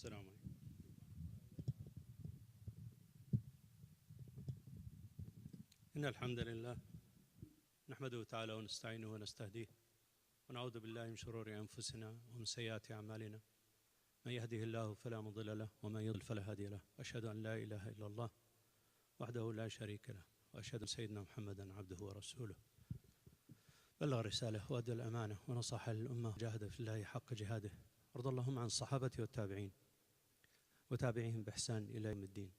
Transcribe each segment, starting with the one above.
السلام عليكم. إن الحمد لله نحمده تعالى ونستعينه ونستهديه ونعوذ بالله من شرور أنفسنا ومن سيئات أعمالنا. من يهده الله فلا مضل له ومن يضلل فلا هادي له. أشهد أن لا إله إلا الله وحده لا شريك له وأشهد أن سيدنا محمدا عبده ورسوله. بلغ الرسالة وأدى الأمانة ونصح الأمة وجاهد في الله حق جهاده. وارض اللهم عن الصحابة والتابعين وتابعيهم بإحسان إلى يوم الدين.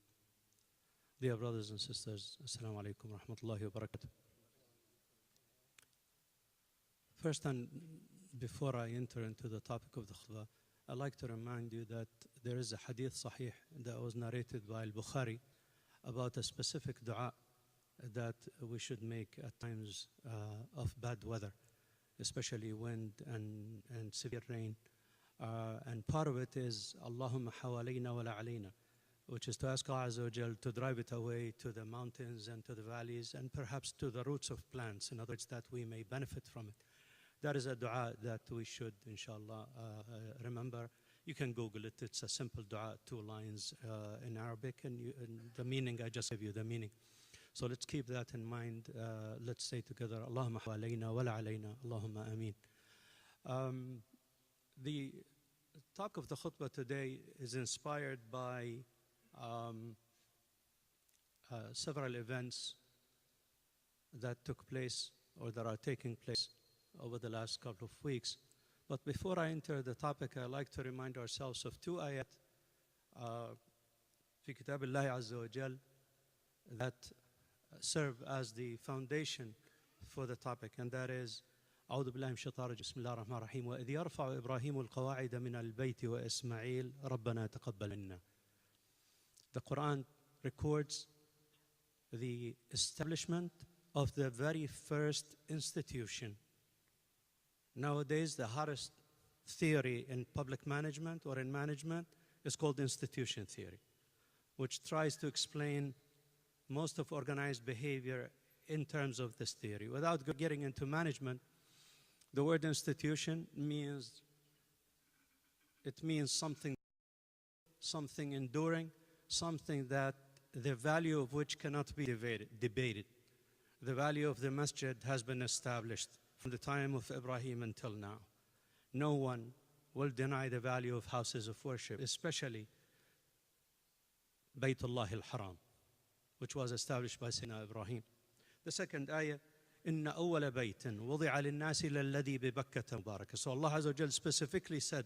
Dear brothers and sisters, Assalamu alaikum wa rahmatullahi wa barakatuh. First, and before I enter into the topic of the khutbah, I'd like to remind you that there is a hadith sahih that was narrated by Al-Bukhari about a specific dua that we should make at times of bad weather, especially wind and severe rain. And part of it is Allahumma hawalayna wa la alayna, which is to ask Allah Azza wa Jal to drive it away to the mountains and to the valleys and perhaps to the roots of plants, in other words, that we may benefit from it. That is a dua that we should, inshallah, remember. You can Google it. It's a simple dua, 2 lines in Arabic, and the meaning, I just gave you the meaning. So let's keep that in mind. Let's say together, Allahumma hawalayna wa la alayna, Allahumma ameen. The talk of the khutbah today is inspired by several events that took place or that are taking place over the last couple of weeks. But before I enter the topic, I'd like to remind ourselves of 2 ayat في كتاب الله عز وجل that serve as the foundation for the topic, and that is أعوذ بالله من الشيطان الرجيم بسم الله الرحمن الرحيم وإذ يرفع إبراهيم القواعد من البيت وإسماعيل ربنا تقبل منا. The Quran records the establishment of the very first institution. Nowadays, the hottest theory in public management or in management is called institution theory, which tries to explain most of organized behavior in terms of this theory. Without getting into management, the word institution means something enduring, something that the value of which cannot be debated. The value of the masjid has been established from the time of Ibrahim until now. No one will deny the value of houses of worship, especially Baytullah al-Haram, which was established by Sayyidina Ibrahim. The second ayah, إن أول بيت وضع للناس للذي ببكة مباركة. So Allah Azza wa Jal specifically said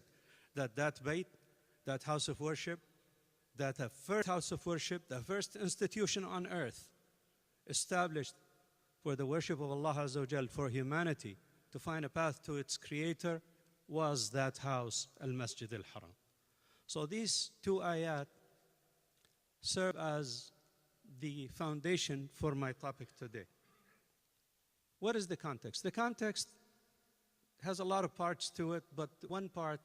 that bayt, that house of worship, that the first house of worship, the first institution on earth established for the worship of Allah Azza wa Jal, for humanity to find a path to its creator, was that house, Al-Masjid al-Haram. So these 2 ayat serve as the foundation for my topic today. What is the context? The context has a lot of parts to it, but one part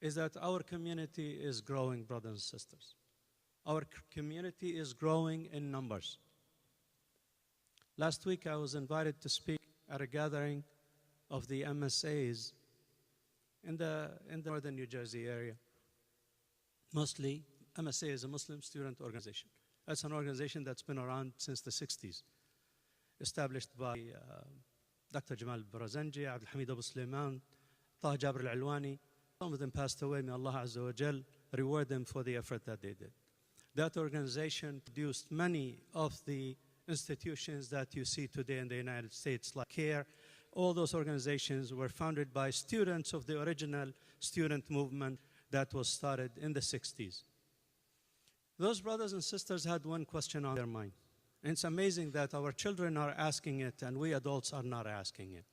is that our community is growing, brothers and sisters. Our community is growing in numbers. Last week, I was invited to speak at a gathering of the MSAs in the northern New Jersey area. Mostly, MSA is a Muslim student organization. That's an organization that's been around since the 60s, established by Dr. Jamal Barazanji, Abdul Hamid Abu Sulaiman, Taha Jabir al-Alwani. Some of them passed away. May Allah Azza wa Jal reward them for the effort that they did. That organization produced many of the institutions that you see today in the United States, like CARE. All those organizations were founded by students of the original student movement that was started in the 60s. Those brothers and sisters had one question on their mind. And it's amazing that our children are asking it and we adults are not asking it.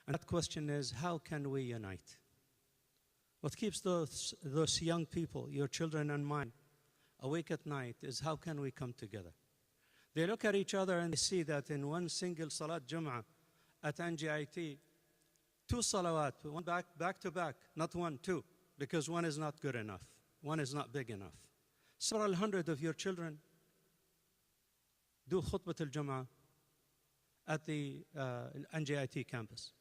And that question is, how can we unite? What keeps those young people, your children and mine, awake at night is how can we come together? They look at each other and they see that in one single Salat Jum'ah at NGIT, 2 salawat, one back to back, not 1, 2, because 1 is not good enough. 1 is not big enough. Several hundred of your children do khutbah al-Jum'ah at the NGIT campus.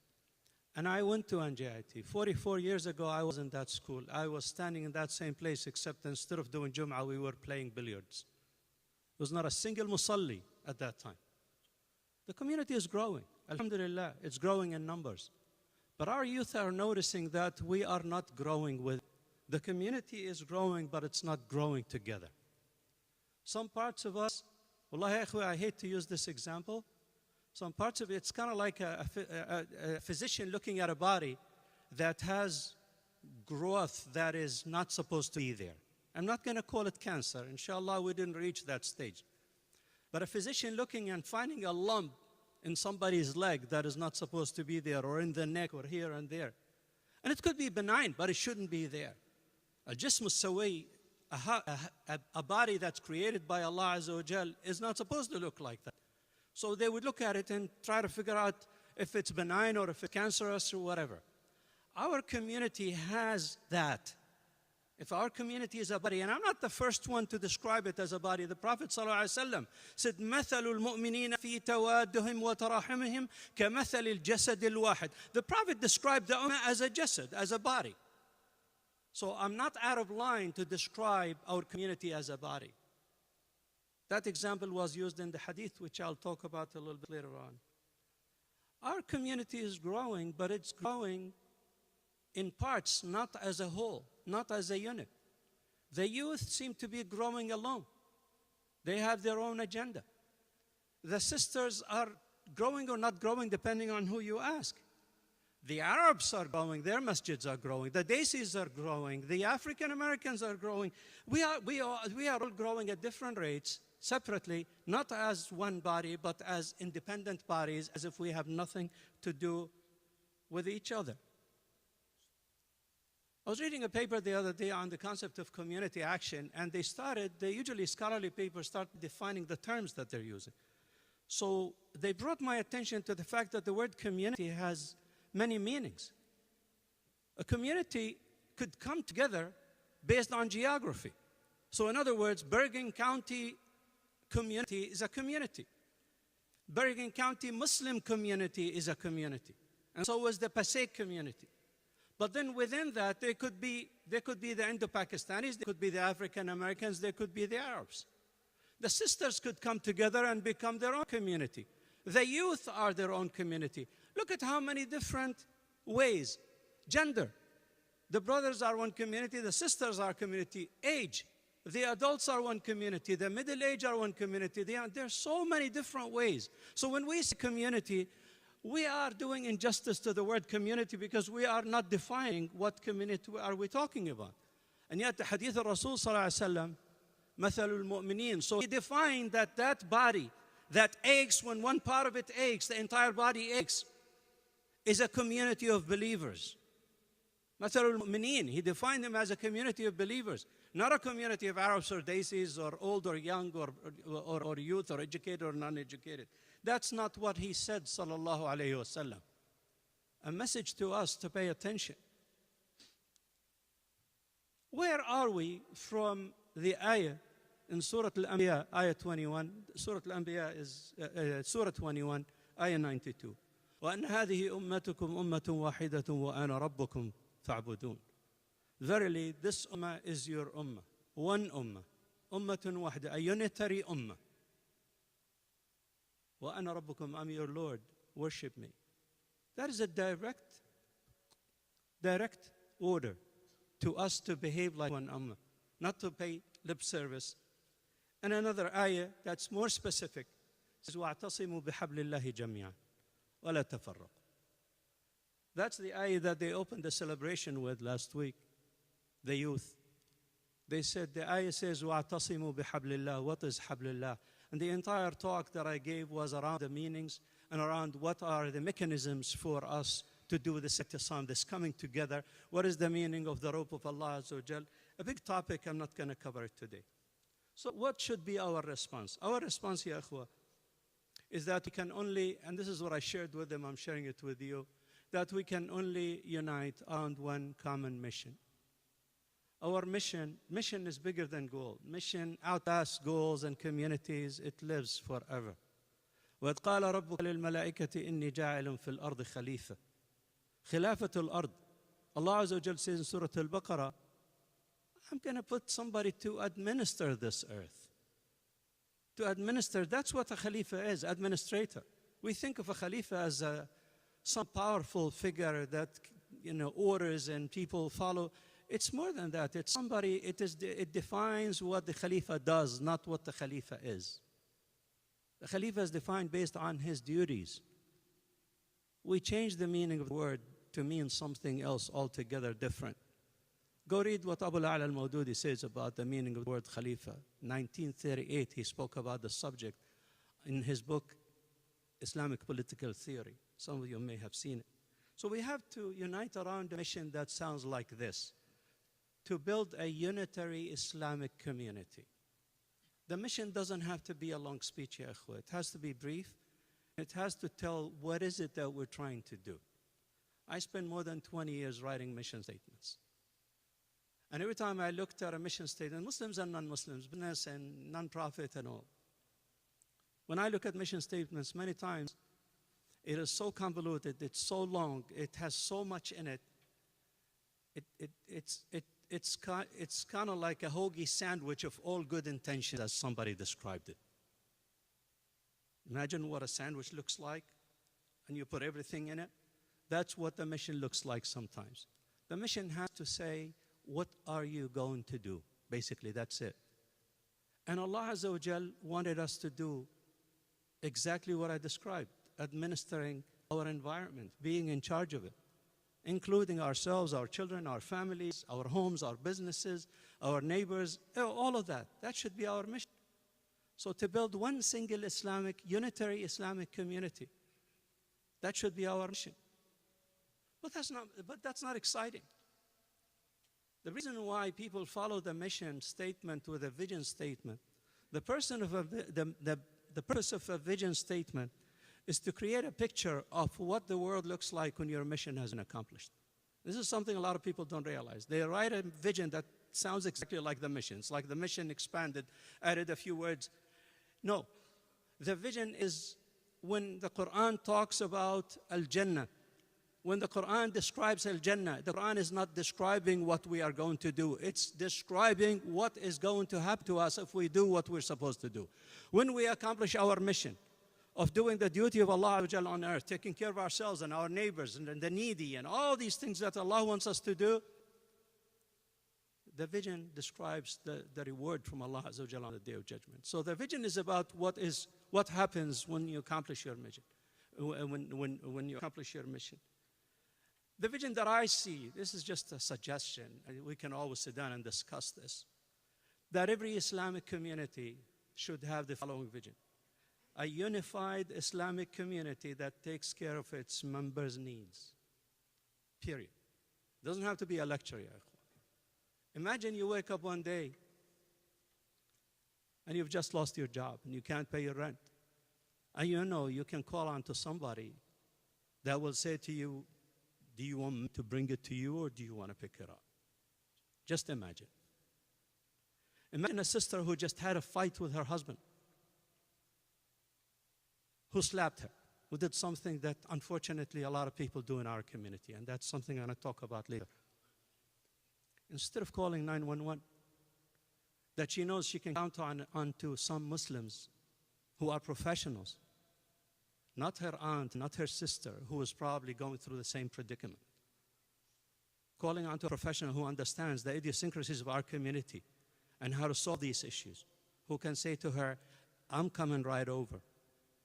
And I went to NJIT. 44 years ago, I was in that school. I was standing in that same place, except instead of doing Jum'ah, we were playing billiards. There was not a single musalli at that time. The community is growing. Alhamdulillah, it's growing in numbers. But our youth are noticing that we are not growing with. The community is growing, but it's not growing together. Some parts of us, wallahi I hate to use this example. Some parts of it, it's kind of like a physician looking at a body that has growth that is not supposed to be there. I'm not going to call it cancer. Inshallah, we didn't reach that stage. But a physician looking and finding a lump in somebody's leg that is not supposed to be there, or in the neck, or here and there. And it could be benign, but it shouldn't be there. Al-jism al-sawi, a body that's created by Allah Azza wa Jal, is not supposed to look like that. So they would look at it and try to figure out if it's benign or if it's cancerous or whatever. Our community has that. If our community is a body, and I'm not the first one to describe it as a body. The Prophet ﷺ said, مَثَلُ الْمُؤْمِنِينَ فِي تَوَادُّهِمْ وَتَرَاحُمِهِمْ كَمَثَلِ الْجَسَدِ الْوَاحِدِ. The Prophet described the ummah as a jasad, as a body. So I'm not out of line to describe our community as a body. That example was used in the hadith, which I'll talk about a little bit later on. Our community is growing, but it's growing in parts, not as a whole, not as a unit. The youth seem to be growing alone. They have their own agenda. The sisters are growing or not growing, depending on who you ask. The Arabs are growing, their masjids are growing, the Desis are growing, the African Americans are growing. We are all growing at different rates, separately, not as one body, but as independent bodies, as if we have nothing to do with each other. I was reading a paper the other day on the concept of community action, and usually scholarly papers start defining the terms that they're using. So they brought my attention to the fact that the word community has many meanings. A community could come together based on geography. So in other words, Bergen County community is a community. Bergen County Muslim community is a community. And so is the Passaic community. But then within that, there could be the Indo-Pakistanis, there could be the African Americans, there could be the Arabs. The sisters could come together and become their own community. The youth are their own community. Look at how many different ways. Gender. The brothers are one community, the sisters are community. Age. The adults are one community, the middle age are one community. There are so many different ways. So when we say community, we are doing injustice to the word community because we are not defining what community are we talking about. And yet the hadith of Rasul sallallahu alaihi wasallam, مثل المؤمنين. So he defined that body that aches, when one part of it aches, the entire body aches, is a community of believers. مثل المؤمنين. He defined them as a community of believers, not a community of Arabs or Desis or old or young or youth or educated or non-educated. That's not what he said, sallallahu alayhi wasallam. A message to us to pay attention. Where are we from the ayah in Surah Al-Anbiya, ayah 21? Surah Al-Anbiya is Surah 21, ayah 92. وَأَنَّ هَذِهِ أُمَّتُكُمْ أُمَّةٌ وَاحِدَةٌ وَأَنَا رَبُّكُمْ فَاعْبُدُونَ. Verily, this ummah is your ummah, one ummah, ummatun wahda, a unitary ummah. وَأَنَا رَبُّكُمْ, I'm your Lord, worship me. That is a direct order to us to behave like one ummah, not to pay lip service. And another ayah that's more specific says, وَاعْتَصِمُوا بِحَبْلِ اللَّهِ جَمِيعًا وَلَا تَفَرَّقُوا. That's the ayah that they opened the celebration with last week, the youth. They said, the ayah says, وَاعْتَصِمُوا بِحَبْلِ اللَّهِ. What is حَبْلِ And the entire talk that I gave was around the meanings and around what are the mechanisms for us to do this i'tisam, this coming together. What is the meaning of the rope of Allah Azza wa Jal? A big topic, I'm not going to cover it today. So what should be our response? Our response, ya akhwa, is that we can only, and this is what I shared with them, I'm sharing it with you, that we can only unite around one common mission. Our mission is bigger than goal. Mission outlasts goals and communities. It lives forever. وَإِذْ قَالَ رَبُّكَ لِلْمَلَائِكَةِ إِنِّي جَاعِلٌ فِي الْأَرْضِ خَلِيفَةً. Khilafatul Ard. Allah Azza wa Jal says in Surah Al-Baqarah, I'm going to put somebody to administer this earth. To administer, that's what a Khalifa is, administrator. We think of a Khalifa as some powerful figure that, orders and people follow. It's more than that. It's somebody, it defines what the Khalifa does, not what the Khalifa is. The Khalifa is defined based on his duties. We change the meaning of the word to mean something else altogether different. Go read what Abu al-A'la al-Mawdudi says about the meaning of the word Khalifa. 1938, he spoke about the subject in his book, Islamic Political Theory. Some of you may have seen it. So we have to unite around a mission that sounds like this: to build a unitary Islamic community. The mission doesn't have to be a long speech, ya ikhwa. It has to be brief. It has to tell what is it that we're trying to do. I spent more than 20 years writing mission statements. And every time I looked at a mission statement, Muslims and non-Muslims, business and non-profit and all, when I look at mission statements, many times it is so convoluted, it's so long, it has so much in it. It's kind of like a hoagie sandwich of all good intentions, as somebody described it. Imagine what a sandwich looks like, and you put everything in it. That's what the mission looks like sometimes. The mission has to say, what are you going to do? Basically, that's it. And Allah Azza wa Jal wanted us to do exactly what I described: administering our environment, being in charge of it, including ourselves, our children, our families, our homes, our businesses, our neighbors, all of that. That should be our mission. So to build one single Islamic, unitary Islamic community, that should be our mission. But that's not exciting. The reason why people follow the mission statement with a vision statement, the purpose of a vision statement is to create a picture of what the world looks like when your mission has been accomplished. This is something a lot of people don't realize. They write a vision that sounds exactly like the mission. It's like the mission expanded, added a few words. No, the vision is when the Quran talks about Al-Jannah. When the Quran describes Al-Jannah, the Quran is not describing what we are going to do. It's describing what is going to happen to us if we do what we're supposed to do. When we accomplish our mission of doing the duty of Allah on earth, taking care of ourselves and our neighbors and the needy and all these things that Allah wants us to do, the vision describes the reward from Allah on the Day of Judgment. So the vision is about what happens when you accomplish your mission, when you accomplish your mission. The vision that I see, this is just a suggestion, we can always sit down and discuss this, that every Islamic community should have the following vision: a unified Islamic community that takes care of its members' needs. Period. It doesn't have to be a lecture, ya ikhwan. Imagine you wake up one day and you've just lost your job and you can't pay your rent. And you can call on to somebody that will say to you, do you want me to bring it to you or do you want to pick it up? Just imagine. Imagine a sister who just had a fight with her husband, who slapped her, who did something that unfortunately a lot of people do in our community, and that's something I'm going to talk about later. Instead of calling 911, that she knows she can count on to some Muslims who are professionals, not her aunt, not her sister, who is probably going through the same predicament. Calling on to a professional who understands the idiosyncrasies of our community and how to solve these issues, who can say to her, I'm coming right over,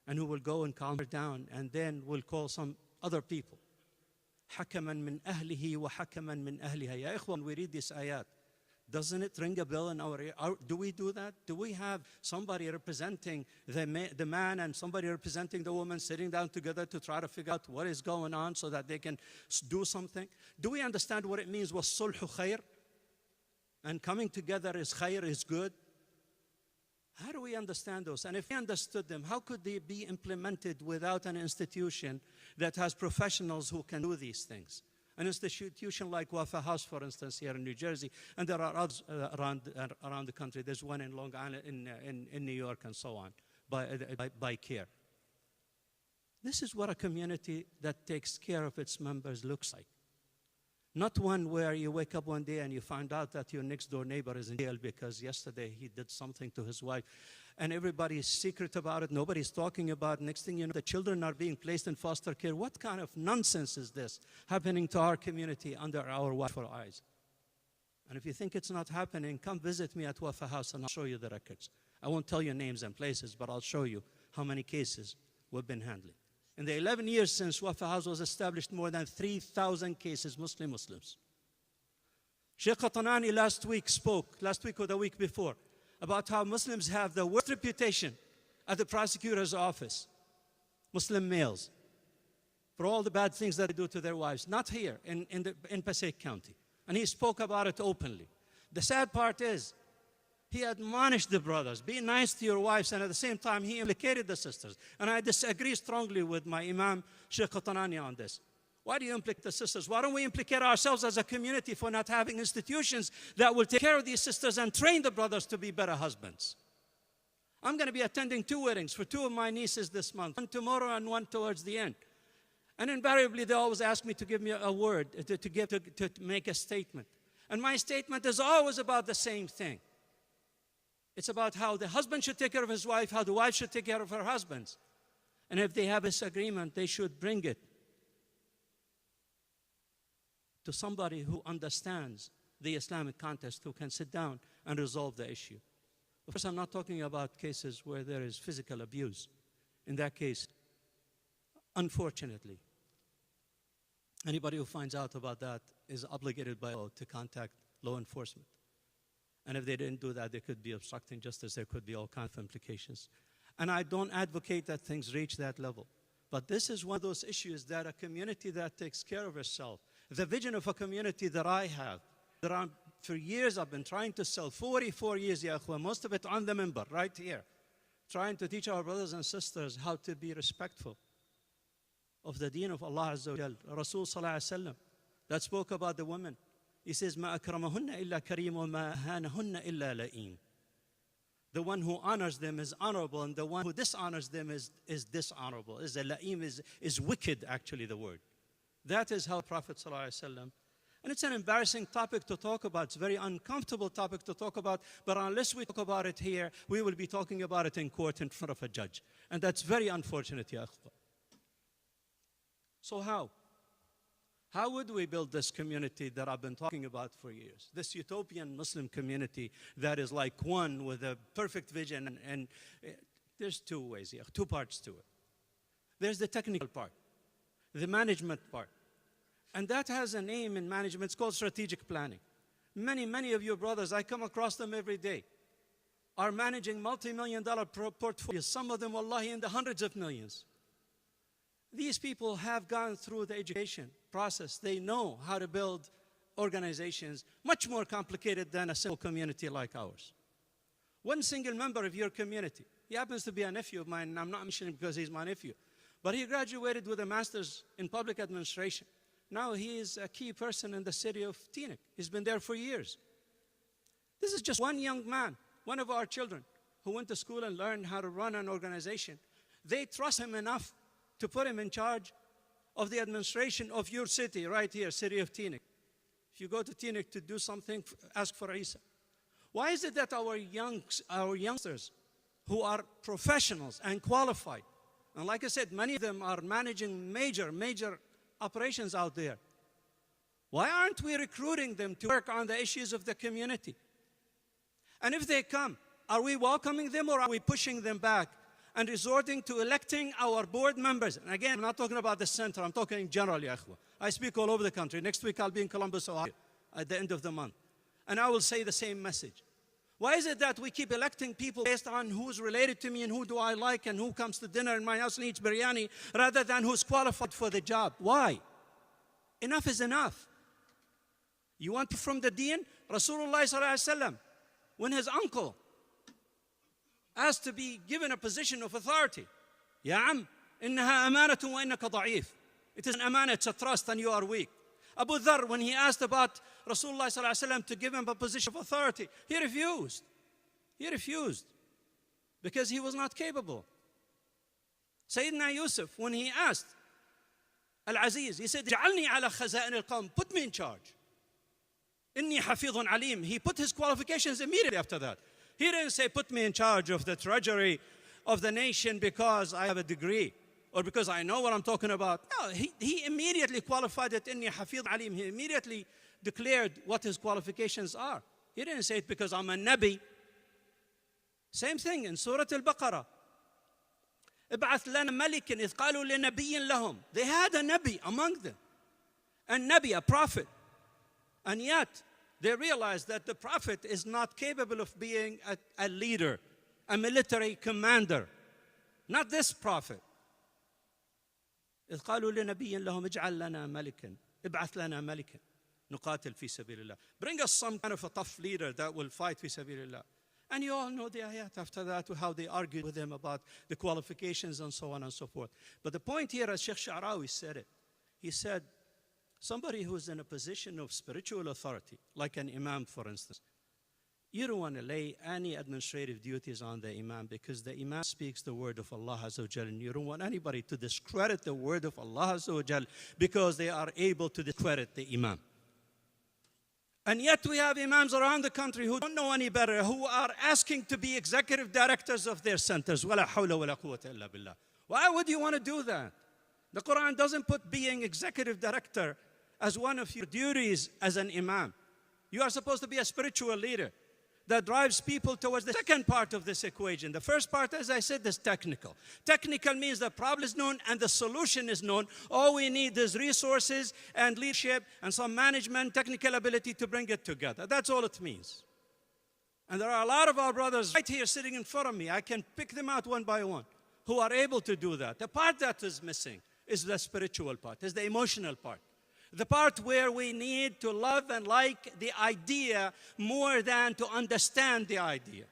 and who will go and calm her down, and then will call some other people. حَكَمًا مِنْ أَهْلِهِ وَحَكَمًا مِنْ أَهْلِهَا. Ya ikhwan, we read this ayat. Doesn't it ring a bell in our ear? Do we do that? Do we have somebody representing the man and somebody representing the woman sitting down together to try to figure out what is going on so that they can do something? Do we understand what it means? وَالصُّلْحُ خَيْرٌ? And coming together is khair, is good. How do we understand those? And if we understood them, how could they be implemented without an institution that has professionals who can do these things? An institution like Wafa House, for instance, here in New Jersey, and there are others around the country. There's one in Long Island, in New York, and so on, by CARE. This is what a community that takes care of its members looks like. Not one where you wake up one day and you find out that your next door neighbor is in jail because yesterday he did something to his wife. And everybody is secret about it. Nobody's talking about it. Next thing you know, the children are being placed in foster care. What kind of nonsense is this happening to our community under our watchful eyes? And if you think it's not happening, come visit me at Wafa House and I'll show you the records. I won't tell you names and places, but I'll show you how many cases we've been handling. In the 11 years since Wafa House was established, more than 3,000 cases, Muslims. Sheikh Qatanani last week or the week before, about how Muslims have the worst reputation at the prosecutor's office, Muslim males, for all the bad things that they do to their wives, not here in Passaic County. And he spoke about it openly. The sad part is, he admonished the brothers, be nice to your wives, and at the same time, he implicated the sisters. And I disagree strongly with my Imam, Sheikh Qatanani, on this. Why do you implicate the sisters? Why don't we implicate ourselves as a community for not having institutions that will take care of these sisters and train the brothers to be better husbands? I'm going to be attending 2 weddings for 2 of my nieces this month, one tomorrow and one towards the end. And invariably, they always ask me to give me a word, to make a statement. And my statement is always about the same thing. It's about how the husband should take care of his wife, how the wife should take care of her husbands. And if they have a disagreement, they should bring it to somebody who understands the Islamic context, who can sit down and resolve the issue. Of course, I'm not talking about cases where there is physical abuse. In that case, unfortunately, anybody who finds out about that is obligated by law to contact law enforcement. And if they didn't do that, they could be obstructing justice. There could be all kinds of implications. And I don't advocate that things reach that level. But this is one of those issues that a community that takes care of itself, the vision of a community that I have, for years I've been trying to sell, 44 years, ya akhwa, most of it on the minbar, right here, trying to teach our brothers and sisters how to be respectful of the deen of Allah Azza wa Jal. Rasul Sallallahu Alaihi Wasallam, that spoke about the women. He says, مَا أَكْرَمَهُنَّ إِلَّا كَرِيمٌ وَمَا أَهَانَهُنَّ إِلَّا لَئِيمٌ. The one who honors them is honorable, and the one who dishonors them is dishonorable. Is a la'im, is wicked, actually, the word. That is how Prophet ﷺ, and it's an embarrassing topic to talk about. It's a very uncomfortable topic to talk about, but unless we talk about it here, we will be talking about it in court in front of a judge. And that's very unfortunate, ya akhwa. So how? How would we build this community that I've been talking about for years? This utopian Muslim community that is like one with a perfect vision. And there's 2 ways here, 2 parts to it. There's the technical part, the management part. And that has a name in management. It's called strategic planning. Many of your brothers, I come across them every day, are managing multi-million-dollar portfolios. Some of them, wallahi, in the hundreds of millions. These people have gone through the education process. They know how to build organizations much more complicated than a simple community like ours. One single member of your community, he happens to be a nephew of mine, and I'm not mentioning him because he's my nephew, but he graduated with a master's in public administration. Now he is a key person in the city of Teaneck. He's been there for years. This is just one young man, one of our children, who went to school and learned how to run an organization. They trust him enough to put him in charge of the administration of your city, right here, city of Teaneck. If you go to Teaneck to do something, ask for Isa. Why is it that our youngsters who are professionals and qualified, and like I said, many of them are managing major operations out there, why aren't we recruiting them to work on the issues of the community? And if they come, are we welcoming them or are we pushing them back and resorting to electing our board members? And again, I'm not talking about the center, I'm talking in general, ya akhwa. I speak all over the country. Next week I'll be in Columbus, Ohio, at the end of the month. And I will say the same message. Why is it that we keep electing people based on who's related to me and who do I like and who comes to dinner in my house and eats biryani rather than who's qualified for the job? Why? Enough is enough. You want from the deen? Rasulullah Sallallahu Alaihi Wasallam, when his uncle asked to be given a position of authority, Ya am, innaha amanatun wa innaka da'if. It is an amanah, it's a trust, and you are weak. Abu Dharr, when he asked about Rasulullah Sallallahu Alaihi Wasallam to give him a position of authority, he refused. He refused because he was not capable. Sayyidina Yusuf, when he asked Al-Aziz, he said, "Ja'alni ala khaza'in al-qawm," put me in charge. Inni hafidhun alim. He put his qualifications immediately after that. He didn't say, put me in charge of the treasury of the nation because I have a degree or because I know what I'm talking about. No, he immediately qualified it, inni hafidh alim. He immediately declared what his qualifications are. He didn't say it because I'm a Nabi. Same thing in Surah Al-Baqarah. ابعث لنا ملكا إذ قالوا لنبي لهم. They had a Nabi among them. A Nabi, a prophet. And yet, they realized that the prophet is not capable of being a leader, a military commander. Not this prophet. إذ قالوا لنبي لهم اجعل لنا ملكا ابعث لنا ملكا نقاتل في سبيل الله. Bring us some kind of a tough leader that will fight في سبيل الله. And you all know the ayat after that, how they argued with him about the qualifications and so on and so forth. But the point here, as Sheikh Sha'rawi said it, he said, somebody who's in a position of spiritual authority, like an imam, for instance, you don't want to lay any administrative duties on the imam because the imam speaks the word of Allah Azza wa Jal, and you don't want anybody to discredit the word of Allah Azza wa Jal because they are able to discredit the imam. And yet we have imams around the country who don't know any better, who are asking to be executive directors of their centers. وَلَا حَوْلَ وَلَا قُوَّةَ إِلَّا بِاللَّهِ. Why would you want to do that? The Quran doesn't put being executive director as one of your duties as an imam. You are supposed to be a spiritual leader that drives people towards the second part of this equation. The first part, as I said, is technical. Technical means the problem is known and the solution is known. All we need is resources and leadership and some management, technical ability to bring it together. That's all it means. And there are a lot of our brothers right here sitting in front of me. I can pick them out one by one who are able to do that. The part that is missing is the spiritual part, is the emotional part. The part where we need to love and like the idea more than to understand the idea.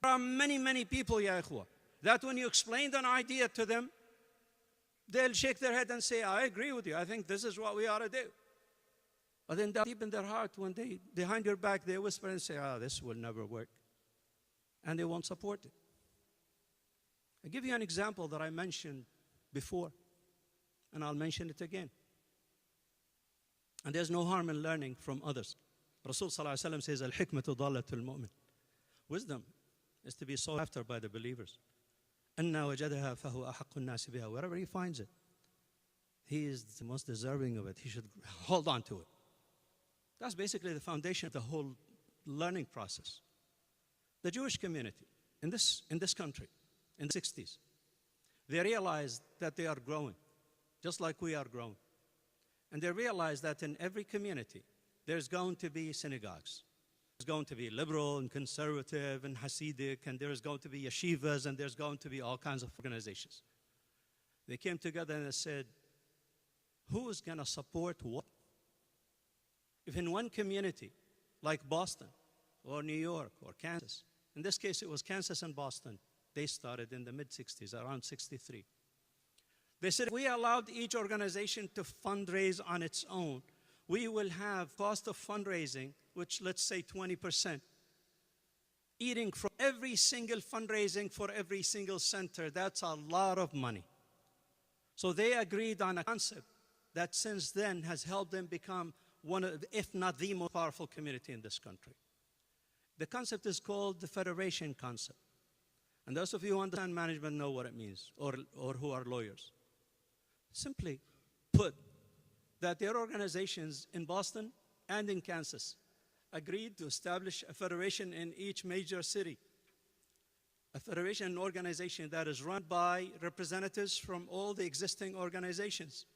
There are many, many people, ya ikhwa, that when you explain an idea to them, they'll shake their head and say, I agree with you. I think this is what we ought to do. But then deep in their heart, when they, behind your back, they whisper and say, this will never work. And they won't support it. I'll give you an example that I mentioned before, and I'll mention it again. And there's no harm in learning from others. Rasul Sallallahu Alaihi Wasallam says, Al-hikmatu dallatul mu'min. Wisdom is to be sought after by the believers. Anna wajadaha fahu ahaqqun nasi biha. Wherever he finds it, he is the most deserving of it. He should hold on to it. That's basically the foundation of the whole learning process. The Jewish community in this country, in the 60s, they realized that they are growing, just like we are growing. And they realized that in every community, there's going to be synagogues. There's going to be liberal and conservative and Hasidic, and there's going to be yeshivas, and there's going to be all kinds of organizations. They came together and they said, who's going to support what? If in one community, like Boston or New York or Kansas, in this case it was Kansas and Boston, they started in the mid-60s, around 63. They said, if we allowed each organization to fundraise on its own, we will have cost of fundraising, which let's say 20%. Eating from every single fundraising for every single center, that's a lot of money. So they agreed on a concept that since then has helped them become one of, if not the most powerful community in this country. The concept is called the federation concept. And those of you who understand management know what it means, or who are lawyers. Simply put, that their organizations in Boston and in Kansas agreed to establish a federation in each major city. A federation, an organization that is run by representatives from all the existing organizations.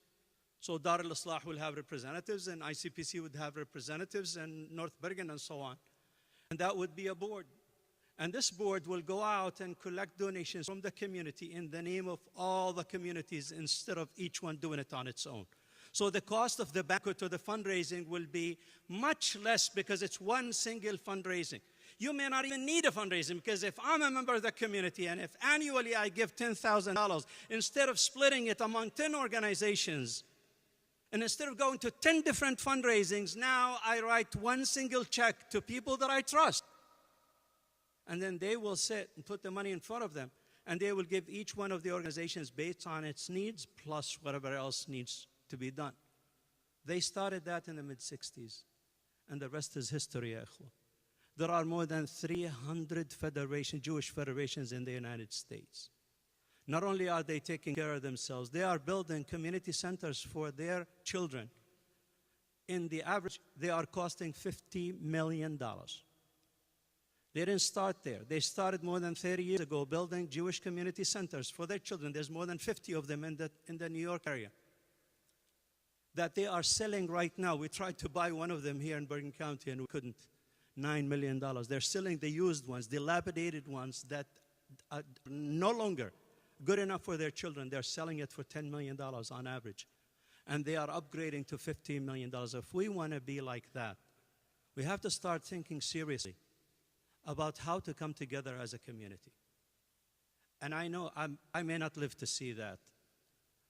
So Dar al-Islah will have representatives, and ICPC would have representatives, and North Bergen and so on. And that would be a board. And this board will go out and collect donations from the community in the name of all the communities instead of each one doing it on its own. So the cost of the banquet or the fundraising will be much less because it's one single fundraising. You may not even need a fundraising because if I'm a member of the community and if annually I give $10,000, instead of splitting it among 10 organizations, and instead of going to 10 different fundraisings, now I write one single check to people that I trust. And then they will sit and put the money in front of them. And they will give each one of the organizations based on its needs plus whatever else needs to be done. They started that in the mid-60s, and the rest is history, ya ikhwa. There are more than 300 Jewish federations in the United States. Not only are they taking care of themselves, they are building community centers for their children. In the average, they are costing $50 million. They didn't start there. They started more than 30 years ago building Jewish community centers for their children. There's more than 50 of them in the New York area that they are selling right now. We tried to buy one of them here in Bergen County and we couldn't. $9 million. They're selling the used ones, dilapidated ones that are no longer good enough for their children. They're selling it for $10 million on average. And they are upgrading to $15 million. If we want to be like that, we have to start thinking seriously about how to come together as a community. And I know I may not live to see that,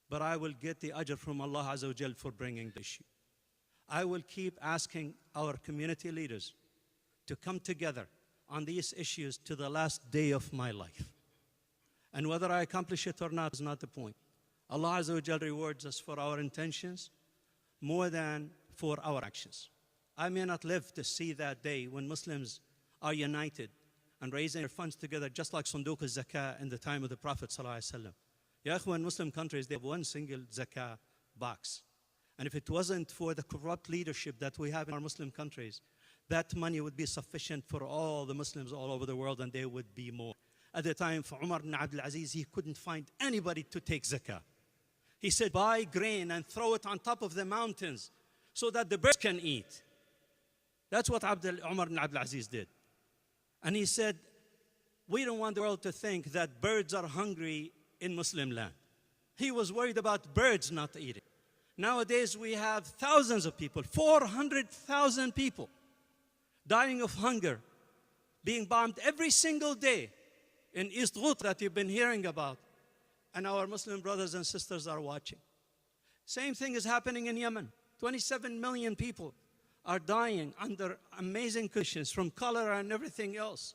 but I will get the ajr from Allah Azza wa Jal for bringing the issue. I will keep asking our community leaders to come together on these issues to the last day of my life. And whether I accomplish it or not is not the point. Allah Azza wa Jal rewards us for our intentions more than for our actions. I may not live to see that day when Muslims are united and raising their funds together, just like Sunduq al-Zakah in the time of the Prophet ﷺ. Ya ikhwan, Muslim countries, they have one single zakah box. And if it wasn't for the corrupt leadership that we have in our Muslim countries, that money would be sufficient for all the Muslims all over the world, and there would be more. At the time, for Umar ibn Abdul Aziz, he couldn't find anybody to take zakah. He said, buy grain and throw it on top of the mountains so that the birds can eat. That's what Umar ibn Abdul Aziz did. And he said, we don't want the world to think that birds are hungry in Muslim land. He was worried about birds not eating. Nowadays, we have thousands of people, 400,000 people, dying of hunger, being bombed every single day in East Ghouta that you've been hearing about. And our Muslim brothers and sisters are watching. Same thing is happening in Yemen. 27 million people are dying under amazing conditions from cholera and everything else.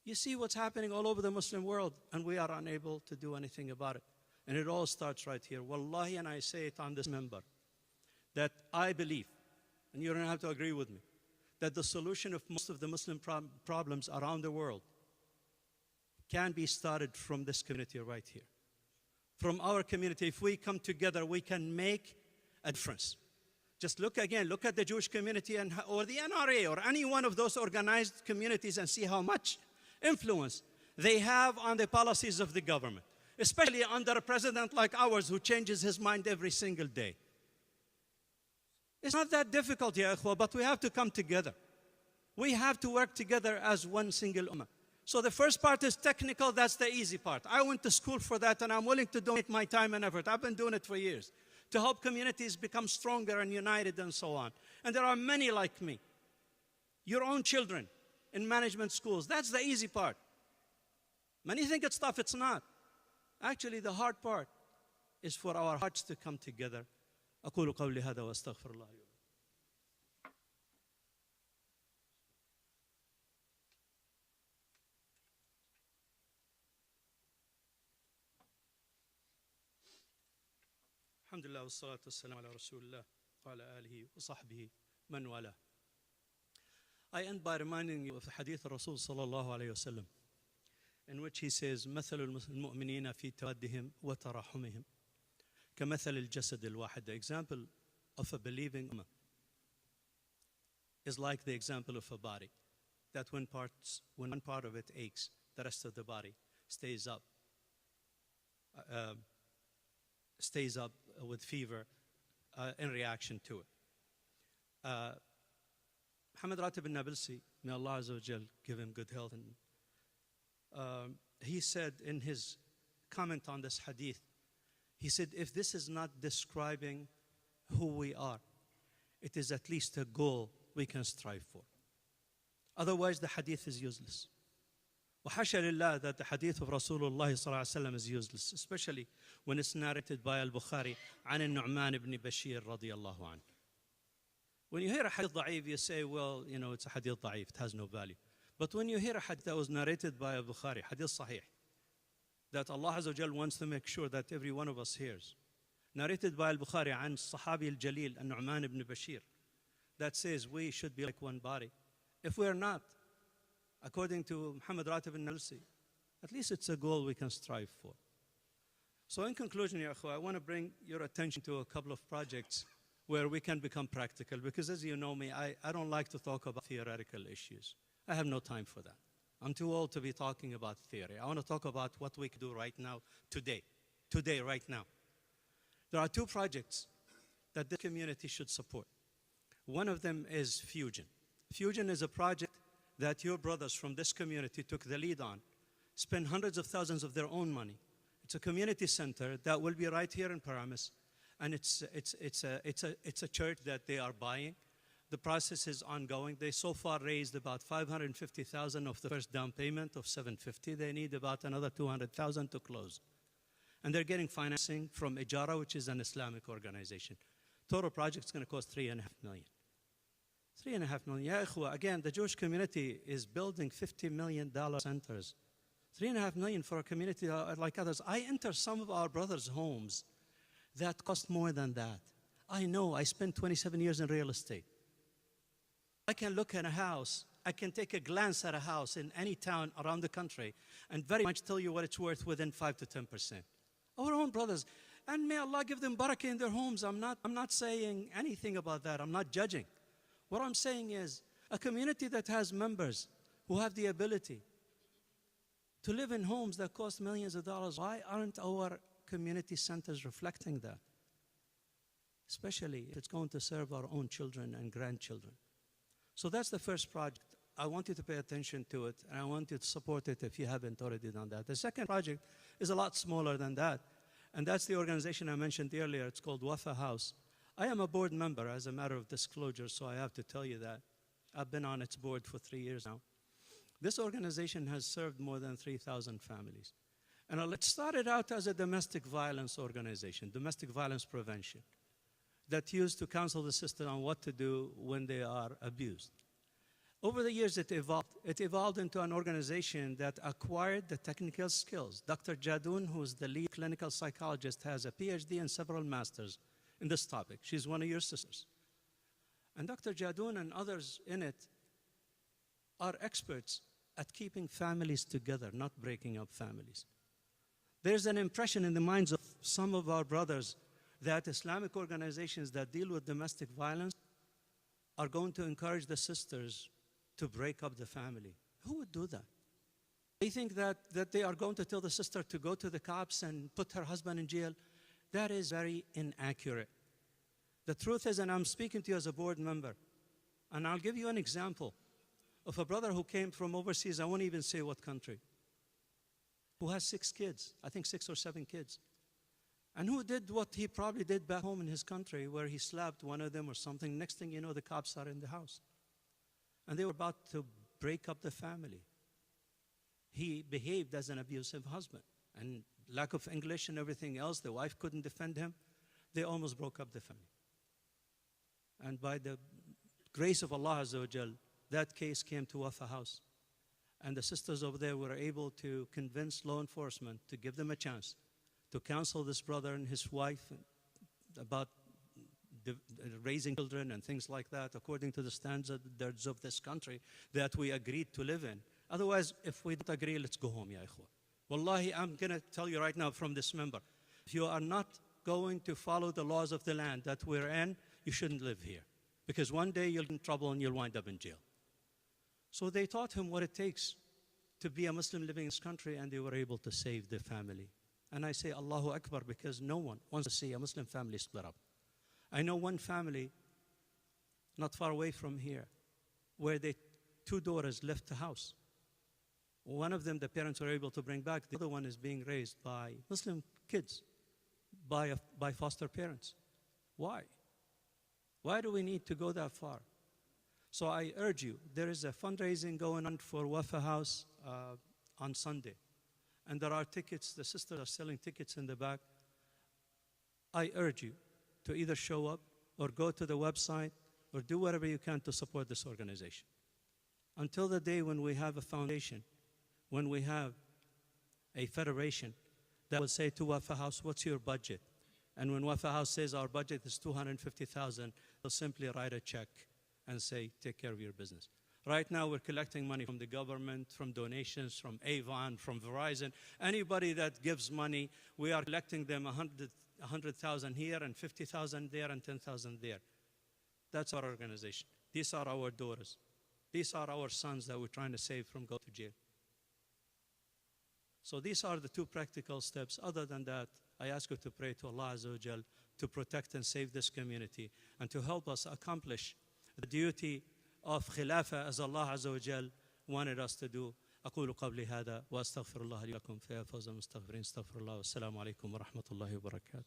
You see what's happening all over the Muslim world, and we are unable to do anything about it. And it all starts right here. Wallahi, and I say it on this member, that I believe, and you don't have to agree with me, that the solution of most of the Muslim problems around the world can be started from this community right here. From our community, if we come together, we can make a difference. Just look again, look at the Jewish community or the NRA or any one of those organized communities and see how much influence they have on the policies of the government, especially under a president like ours who changes his mind every single day. It's not that difficult, ya ikhwa, but we have to come together. We have to work together as one single ummah. So the first part is technical, that's the easy part. I went to school for that and I'm willing to donate my time and effort. I've been doing it for years to help communities become stronger and united and so on. And there are many like me. Your own children in management schools, that's the easy part. Many think it's tough, it's not. Actually, the hard part is for our hearts to come together. أقول قولي هذا وأستغفر الله لي. الحمد لله والصلاة والسلام على رسول الله وعلى آله وصحبه من والاه. I end by reminding you of the hadith of Rasul sallallahu alayhi wasallam, in which he says, مثل المؤمنين في توادهم وتراحمهم كمثل الجسد الواحد. The example of a believing ummah is like the example of a body, that when one part of it aches, the rest of the body stays up with fever in reaction to it. Muhammad Ratib al-Nabilsi, may Allah Azza wa Jal give him good health, and he said in his comment on this hadith, he said, if this is not describing who we are, it is at least a goal we can strive for. Otherwise, the hadith is useless. وحاشا لله that the hadith of Rasulullah sallallahu alaihi wasallam is useless, especially when it's narrated by Al-Bukhari عن النعمان ibn Bashir radiyallahu anhu. When you hear a hadith da'if, you say, well, you know, it's a hadith da'if, it has no value. But when you hear a hadith that was narrated by Al-Bukhari, hadith sahih, that Allah Azza wa Jal wants to make sure that every one of us hears. Narrated by Al-Bukhari عن الصحابي الجليل النعمان ibn Bashir, that says we should be like one body. If we're not, according to Muhammad Ratib al-Nalsi, at least it's a goal we can strive for. So in conclusion, ya akhwa, I want to bring your attention to a couple of projects where we can become practical, because as you know me, I don't like to talk about theoretical issues. I have no time for that. I'm too old to be talking about theory. I want to talk about what we can do right now, today, right now. There are two projects that the community should support. One of them is Fusion. Fusion is a project that your brothers from this community took the lead on, spent hundreds of thousands of their own money. It's a community center that will be right here in Paramus, and it's a church that they are buying. The process is ongoing. They so far raised about 550,000 of the first down payment of 750. They need about another 200,000 to close. And they're getting financing from Ijara, which is an Islamic organization. Total project is going to cost $3.5 million. $3.5 million. Ya ikhwa, again, the Jewish community is building $50 million centers. $3.5 million for a community like others. I enter some of our brothers' homes that cost more than that. I know, I spent 27 years in real estate. I can look at a house, I can take a glance at a house in any town around the country and very much tell you what it's worth within 5 to 10%. Our own brothers, and may Allah give them barakah in their homes. I'm not saying anything about that. I'm not judging. What I'm saying is a community that has members who have the ability to live in homes that cost millions of dollars, why aren't our community centers reflecting that? Especially if it's going to serve our own children and grandchildren. So that's the first project. I want you to pay attention to it, and I want you to support it if you haven't already done that. The second project is a lot smaller than that, and that's the organization I mentioned earlier. It's called Wafa House. I am a board member as a matter of disclosure, so I have to tell you that. I've been on its board for 3 years now. This organization has served more than 3,000 families. And it started out as a domestic violence organization, domestic violence prevention, that used to counsel the sister on what to do when they are abused. Over the years, it evolved. It evolved into an organization that acquired the technical skills. Dr. Jadoon, who is the lead clinical psychologist, has a PhD and several masters in this topic. She's one of your sisters. And Dr. Jadoon and others in it are experts at keeping families together, not breaking up families. There's an impression in the minds of some of our brothers that Islamic organizations that deal with domestic violence are going to encourage the sisters to break up the family. Who would do that? They think that they are going to tell the sister to go to the cops and put her husband in jail. That is very inaccurate. The truth is, and I'm speaking to you as a board member, and I'll give you an example of a brother who came from overseas, I won't even say what country, who has 6 kids, I think 6 or 7 kids, and who did what he probably did back home in his country, where he slapped one of them or something. Next thing you know, the cops are in the house. And they were about to break up the family. He behaved as an abusive husband. And lack of English and everything else, the wife couldn't defend him. They almost broke up the family. And by the grace of Allah Azza wa Jal, that case came to Wafa House. And the sisters over there were able to convince law enforcement to give them a chance to counsel this brother and his wife about raising children and things like that according to the standards of this country that we agreed to live in. Otherwise, if we don't agree, let's go home, ya ikhwa. Wallahi, I'm going to tell you right now from this member, if you are not going to follow the laws of the land that we're in, you shouldn't live here. Because one day you'll get in trouble and you'll wind up in jail. So they taught him what it takes to be a Muslim living in this country, and they were able to save the family. And I say Allahu Akbar because no one wants to see a Muslim family split up. I know one family not far away from here where the 2 daughters left the house. One of them, the parents were able to bring back. The other one is being raised by Muslim kids, by foster parents. Why? Why do we need to go that far? So I urge you, there is a fundraising going on for Wafa House on Sunday. And there are tickets, the sisters are selling tickets in the back. I urge you to either show up or go to the website or do whatever you can to support this organization. Until the day when we have a foundation, when we have a federation that will say to Wafa House, what's your budget? And when Wafa House says our budget is 250,000, they'll simply write a check and say, take care of your business. Right now, we're collecting money from the government, from donations, from Avon, from Verizon. Anybody that gives money, we are collecting them 100,000 here and 50,000 there and 10,000 there. That's our organization. These are our daughters. These are our sons that we're trying to save from going to jail. So these are the two practical steps. Other than that, I ask you to pray to Allah Azza wa Jal to protect and save this community and to help us accomplish the duty of Khilafah as Allah Azza wa Jal wanted us to do. أقول قولي هذا وأستغفر الله لي ولكم فيا فوز المستغفرين استغفر الله والسلام عليكم ورحمة الله وبركاته.